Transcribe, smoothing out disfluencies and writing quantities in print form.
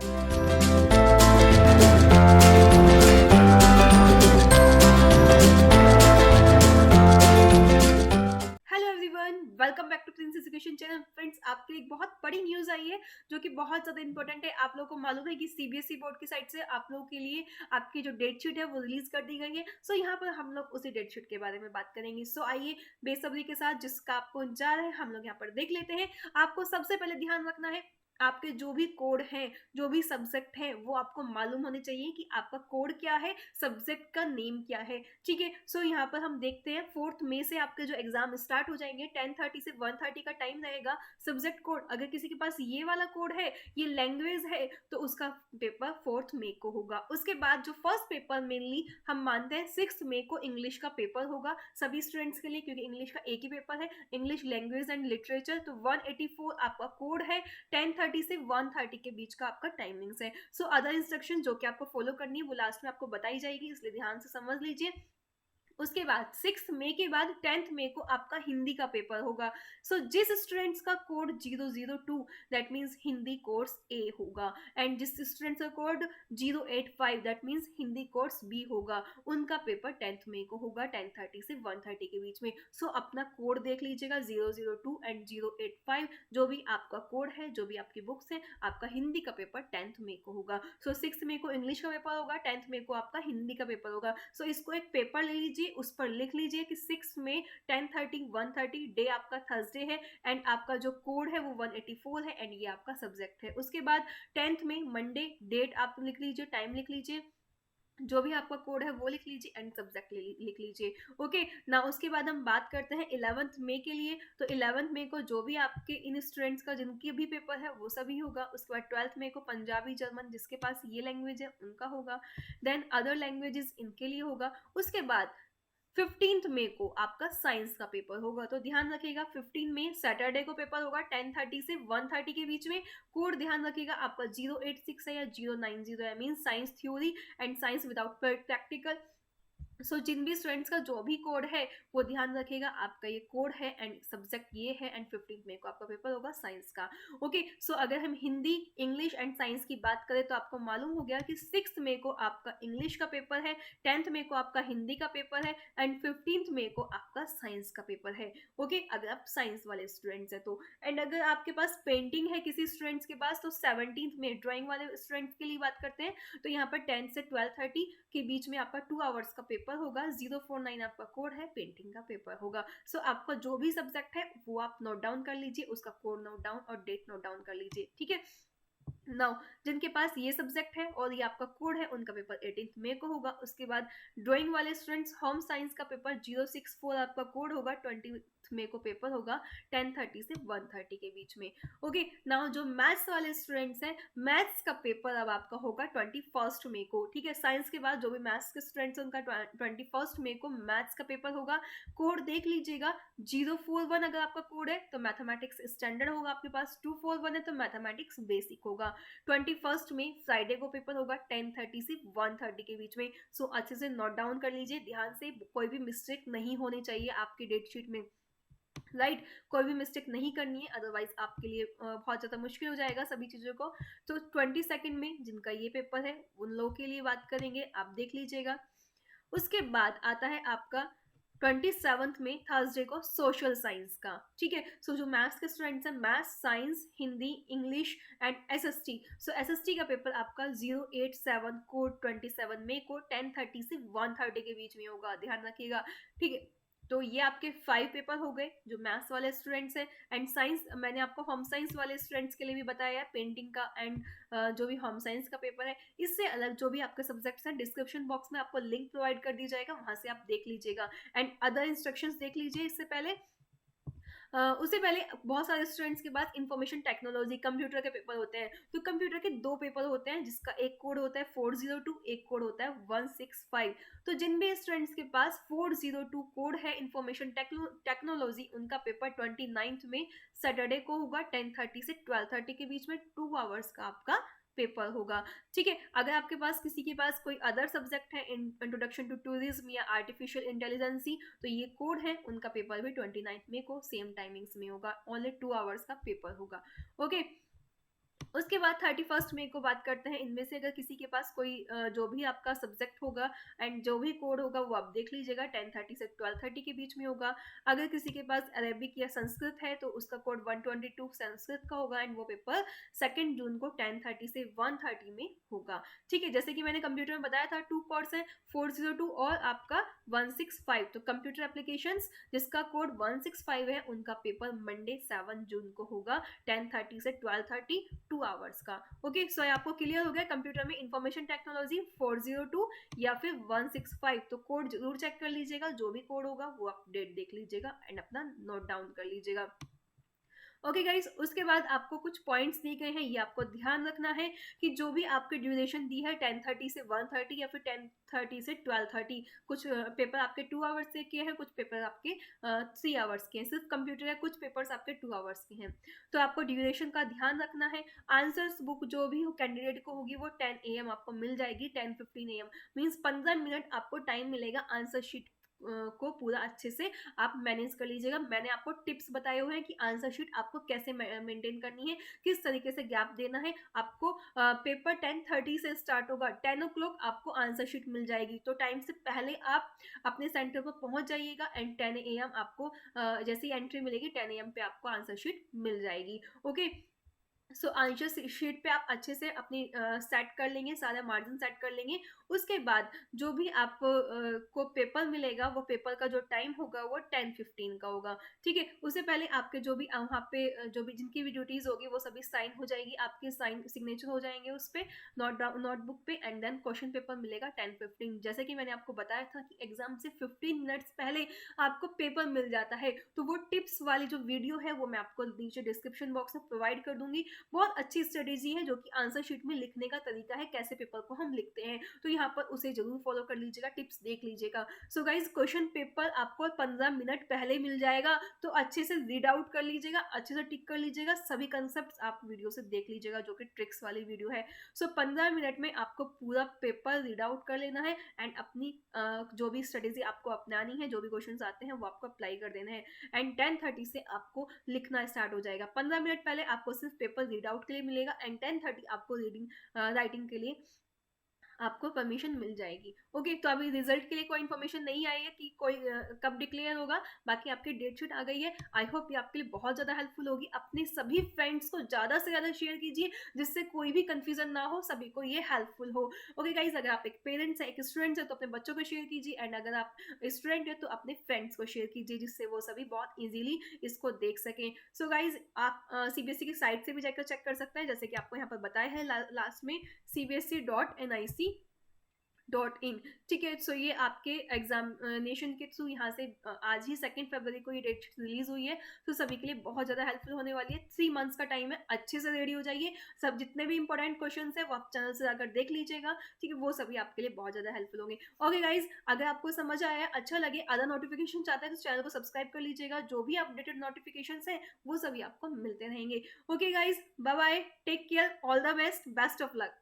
Hello everyone, welcome back to Prince Education channel. Friends, आपके लिए एक बहुत बड़ी न्यूज आई है जो कि बहुत ज्यादा इंपॉर्टेंट है। आप लोगों को मालूम है कि सीबीएसई बोर्ड की साइड से आप लोगों के लिए आपकी जो डेट शीट है वो रिलीज कर दी गई है। सो यहाँ पर हम लोग उसी डेट शीट के बारे में बात करेंगे। सो आइए बेसब्री के साथ, जिसका आपको इंतजार है, हम लोग यहाँ पर देख लेते हैं। आपको सबसे पहले ध्यान रखना है, आपके जो भी कोड हैं, जो भी सब्जेक्ट हैं, वो आपको मालूम होने चाहिए कि आपका कोड क्या है, सब्जेक्ट का नेम क्या है। ठीक है, सो यहाँ पर हम देखते हैं 4 मई से आपके जो एग्जाम स्टार्ट हो जाएंगे। 10:30 से 1:30 का टाइम रहेगा। सब्जेक्ट कोड, अगर किसी के पास ये वाला कोड है, ये लैंग्वेज है, तो उसका पेपर 4 मई को होगा। उसके बाद जो फर्स्ट पेपर मेनली हम मानते हैं 6 मई को इंग्लिश का पेपर होगा सभी स्टूडेंट्स के लिए, क्योंकि इंग्लिश का एक ही पेपर है, इंग्लिश लैंग्वेज एंड लिटरेचर। तो 184 आपका कोड है। 10:30 से 1:30 के बीच का आपका टाइमिंग्स है। सो अदर इंस्ट्रक्शन जो कि आपको फॉलो करनी है वो लास्ट में आपको बताई जाएगी, इसलिए ध्यान से समझ लीजिए। उसके बाद 6 मई के बाद 10 मई को आपका हिंदी का पेपर होगा। सो जिस स्टूडेंट्स का code 002, that means Hindi course A होगा, एंड जिस स्टूडेंट्स का code 085, that means Hindi course B होगा, उनका पेपर 10 मई को होगा 10:30 से 1:30 के बीच में। सो अपना कोड देख लीजिएगा, 002 एंड 085, जो भी आपका कोड है, जो भी आपकी बुक्स है, आपका हिंदी का पेपर 10 मई को होगा। सो 6 मई को इंग्लिश का पेपर होगा, 10 मई को आपका हिंदी का पेपर होगा। सो इसको एक पेपर ले लीजिए, उस पर लिख लीजिए कि 6 में 10:30 1:30, डे आपका थर्सडे है, एंड आपका जो कोड है वो 184 है, एंड ये आपका सब्जेक्ट है। उसके बाद 10th में मंडे, डेट आप लिख लीजिए, टाइम लिख लीजिए, जो भी आपका कोड है वो लिख लीजिए, एंड सब्जेक्ट लिख लीजिए। ओके ना, उसके बाद हम बात करते हैं 11th मई के लिए। तो 11th मई को जो भी आपके इन स्टूडेंट्स का जिनकी भी पेपर है वो सभी होगा। उसके बाद 12th मई को पंजाबी जर्मन जिसके पास ये लैंग्वेज है उनका होगा। देन अदर लैंग्वेजेस इनके लिए होगा। उसके बाद 15th मई को आपका साइंस का पेपर होगा। तो ध्यान रखिएगा, 15 मई सैटरडे को पेपर होगा 10:30 से 1:30 के बीच में। कोड ध्यान रखिएगा, आपका 086 है या 090 है, mean science theory and science without practical. So जिन भी स्टूडेंट्स का जो भी कोड है वो ध्यान रखिएगा, आपका ये कोड है एंड सब्जेक्ट ये है, एंड 15 मई को आपका पेपर होगा साइंस का। ओके, सो अगर हम हिंदी, इंग्लिश एंड साइंस की बात करें तो आपको मालूम हो गया कि 6 मई को आपका इंग्लिश का पेपर है, 10th मई को आपका हिंदी का पेपर है, एंड 15th मई को आपका साइंस का पेपर है। ओके, अगर आप साइंस वाले स्टूडेंट्स हैं तो। एंड अगर आपके पास पेंटिंग है किसी स्टूडेंट्स के पास, तो 17th में ड्राइंग वाले स्टूडेंट्स के लिए बात करते हैं। तो यहाँ पर 10 से 12:30 के बीच में आपका 2 आवर्स का पेपर होगा। 049 आपका कोड है, पेंटिंग का पेपर होगा। सो आपका जो भी सब्जेक्ट है वो आप नोट डाउन कर लीजिए, उसका कोड नोट डाउन और डेट नोट डाउन कर लीजिए। ठीक है, नाउ जिनके पास ये सब्जेक्ट है और ये आपका कोड है, उनका पेपर 18th मई को होगा। उसके बाद ड्राइंग वाले स्टूडेंट्स, होम साइंस का पेपर 064 आपका कोड होगा, 20th मई को पेपर होगा 10:30 से 1:30 के बीच में। ओके, नाउ जो मैथ्स वाले स्टूडेंट्स हैं, मैथ्स का पेपर अब आपका होगा 21st मई को। ठीक है, साइंस के बाद जो भी मैथ्स के स्टूडेंट्स हैं उनका 21st मई को मैथ्स का पेपर होगा। कोड देख लीजिएगा, 041 अगर आपका कोड है तो मैथमेटिक्स स्टैंडर्ड होगा आपके पास, 241 है तो मैथमेटिक्स बेसिक होगा। 21st में फ्राइडे को पेपर होगा 10:30 से 1:30 के बीच में। सो अच्छे से नोट डाउन कर लीजिए, ध्यान से, कोई भी मिस्टेक नहीं होनी चाहिए आपकी डेट शीट में। राइट, कोई भी मिस्टेक नहीं करनी है, अदरवाइज आपके लिए बहुत ज़्यादा मुश्किल हो जाएगा सभी चीज़ों को। तो 22nd में जिनका ये पेपर है उन लोगों के लिए बात करेंगे, आप देख लीजिएगा। उसके बाद आता है आपका 27th में थर्सडे को सोशल साइंस का। ठीक है, सो जो मैथ्स के स्टूडेंट्स हैं, maths, science, Hindi, English and SST. So SST का पेपर आपका 087 को 27 मई को 10:30 से 1:30 के बीच में होगा, ध्यान रखिएगा। ठीक है, तो ये आपके 5 पेपर हो गए जो मैथ्स वाले स्टूडेंट्स हैं। एंड साइंस मैंने आपको होम साइंस वाले स्टूडेंट्स के लिए भी बताया है, पेंटिंग का एंड जो भी होम साइंस का पेपर है। इससे अलग जो भी आपके सब्जेक्ट्स हैं, डिस्क्रिप्शन बॉक्स में आपको लिंक प्रोवाइड कर दी जाएगा, वहां से आप देख लीजिएगा, एंड अदर इंस्ट्रक्शंस देख लीजिए। इससे पहले उससे पहले बहुत सारे स्टूडेंट्स के पास इंफॉर्मेशन टेक्नोलॉजी, कंप्यूटर के पेपर होते हैं। तो कंप्यूटर के 2 पेपर होते हैं, जिसका एक कोड होता है 402, एक कोड होता है 165। तो जिन भी स्टूडेंट्स के पास 402 कोड है इंफॉर्मेशन टेक्नोलॉजी, उनका पेपर 29th में सैटरडे को होगा 10:30 से 12:30 के बीच में, 2 आवर्स का आपका पेपर होगा। ठीक है, अगर आपके पास किसी के पास कोई अदर सब्जेक्ट है, इंट्रोडक्शन टू टूरिज्म या आर्टिफिशियल इंटेलिजेंसी, तो ये कोड है, उनका पेपर भी 29th मई को सेम टाइमिंग्स में होगा, ओनली 2 आवर्स का पेपर होगा। ओके, उसके बाद 31st मई को बात करते हैं। इनमें से अगर किसी के पास कोई जो भी आपका सब्जेक्ट होगा एंड जो भी कोड होगा वो आप देख लीजिएगा, 10:30 से 12:30 के बीच में होगा। अगर किसी के पास अरेबिक या संस्कृत है तो उसका कोड 122 संस्कृत का होगा एंड वो पेपर 2 जून को 10:30 से 1:30 में होगा। ठीक है, जैसे कि मैंने कंप्यूटर में बताया था 2 कोड्स हैं, 402 और आपका 165। तो कंप्यूटर एप्लीकेशन जिसका कोड 165 है उनका पेपर मंडे 7 जून को होगा 10:30 से 12:30, 2 आवर्स का। ओके, सो आपको क्लियर हो गया कंप्यूटर में इंफॉर्मेशन टेक्नोलॉजी 402 या फिर 165। तो कोड जरूर चेक कर लीजिएगा, जो भी कोड होगा वो अपडेट देख लीजिएगा एंड अपना नोट डाउन कर लीजिएगा। ओके गाइस, उसके बाद आपको कुछ पॉइंट्स दिए गए हैं, ये आपको ध्यान रखना है कि जो भी आपकी ड्यूरेशन दी है 10:30 से 1:30 या फिर 10:30 से 12:30, कुछ पेपर आपके 2 आवर्स के हैं, कुछ पेपर आपके 3 आवर्स के हैं। सिर्फ कंप्यूटर है, कुछ पेपर्स आपके 2 आवर्स के हैं। तो आपको ड्यूरेशन का ध्यान रखना है। आंसर्स बुक जो भी कैंडिडेट को होगी वो 10 AM आपको मिल जाएगी, 10:15 AM मीन्स 15 मिनट आपको टाइम मिलेगा आंसर शीट को पूरा अच्छे से आप मैनेज कर लीजिएगा। मैंने आपको टिप्स बताए हुए हैं कि आंसर शीट आपको कैसे मेंटेन करनी है, किस तरीके से गैप देना है आपको। पेपर 10:30 से स्टार्ट होगा, 10 ओ क्लॉक आपको आंसर शीट मिल जाएगी। तो टाइम से पहले आप अपने सेंटर पर पहुंच जाइएगा एंड 10 AM आपको जैसी एंट्री मिलेगी 10 AM पे आपको आंसर शीट मिल जाएगी। ओके, सो आंसर शीट पे आप अच्छे से अपनी सेट कर लेंगे, सारा मार्जिन सेट कर लेंगे। उसके बाद जो भी आप को पेपर मिलेगा वो पेपर का जो टाइम होगा वो 10:15 का होगा। ठीक है, उससे पहले आपके जो भी वहाँ पे जो भी जिनकी भी ड्यूटीज होगी वो सभी साइन हो जाएगी, आपके साइन सिग्नेचर हो जाएंगे उस पर नोटबुक पे एंड देन क्वेश्चन पेपर मिलेगा 10:15। जैसे कि मैंने आपको बताया था कि एग्जाम से 15 मिनट्स पहले आपको पेपर मिल जाता है। तो वो टिप्स वाली जो वीडियो है वो मैं आपको नीचे डिस्क्रिप्शन बॉक्स में प्रोवाइड कर दूंगी। बहुत अच्छी स्ट्रेटेजी है जो कि आंसर शीट में लिखने का तरीका है, कैसे पेपर को हम लिखते हैं। तो यहाँ पर उसे जरूर फॉलो कर लीजिएगा, टिप्स देख लीजिएगा। सो गाइज, क्वेश्चन पेपर आपको 15 मिनट पहले मिल जाएगा, तो अच्छे से रीड आउट कर लीजिएगा, अच्छे से टिक कर लीजिएगा, सभी कंसेप्ट आप वीडियो से देख लीजिएगा जो कि ट्रिक्स वाली वीडियो है। सो 15 मिनट में आपको पूरा पेपर रीड आउट कर लेना है एंड अपनी जो भी स्ट्रेटेजी आपको अपनानी है, जो भी क्वेश्चन आते हैं वो आपको अप्लाई कर देना है एंड 10:30 से आपको लिखना स्टार्ट हो जाएगा। 15 मिनट पहले आपको सिर्फ पेपर रीड आउट के लिए मिलेगा एंड 10:30 आपको रीडिंग राइटिंग के लिए आपको परमिशन मिल जाएगी। ओके, तो अभी रिजल्ट के लिए कोई इन्फॉर्मेशन नहीं आई है कि कोई कब डिक्लेयर होगा, बाकी आपकी डेट शीट आ गई है। आई होप ये आपके लिए बहुत ज़्यादा हेल्पफुल होगी। अपने सभी फ्रेंड्स को ज़्यादा से ज़्यादा शेयर कीजिए जिससे कोई भी कंफ्यूजन ना हो, सभी को ये हेल्पफुल हो। ओके गाइज, अगर आप एक पेरेंट्स है, एक स्टूडेंट्स है तो अपने बच्चों को शेयर कीजिए एंड अगर आप स्टूडेंट है तो अपने फ्रेंड्स को शेयर कीजिए जिससे वो सभी बहुत ईजिली इसको देख सकें। सो गाइज, आप CBSE की साइट से भी जाकर चेक कर सकते हैं, जैसे कि आपको यहाँ पर बताया है लास्ट में cbse.nic.in। ठीक है, सो ये आपके एग्जामिनेशन के थ्रू यहाँ से आज ही 2 फरवरी को ये डेट रिलीज हुई है। तो सभी के लिए बहुत ज़्यादा हेल्पफुल होने वाली है। 3 मंथ्स का टाइम है, अच्छे से रेडी हो जाइए। सब जितने भी इंपॉर्टेंट क्वेश्चन है वो आप चैनल से जाकर देख लीजिएगा। ठीक है, वो सभी आपके लिए बहुत ज़्यादा हेल्पफुल होंगे। ओके गाइज, अगर आपको समझ आया, अच्छा लगे, अदर नोटिफिकेशन चाहते हैं तो चैनल को सब्सक्राइब कर लीजिएगा। जो भी अपडेटेड नोटिफिकेशन है वो सभी आपको मिलते रहेंगे। Okay guys, bye bye, take care, all the best, best of luck.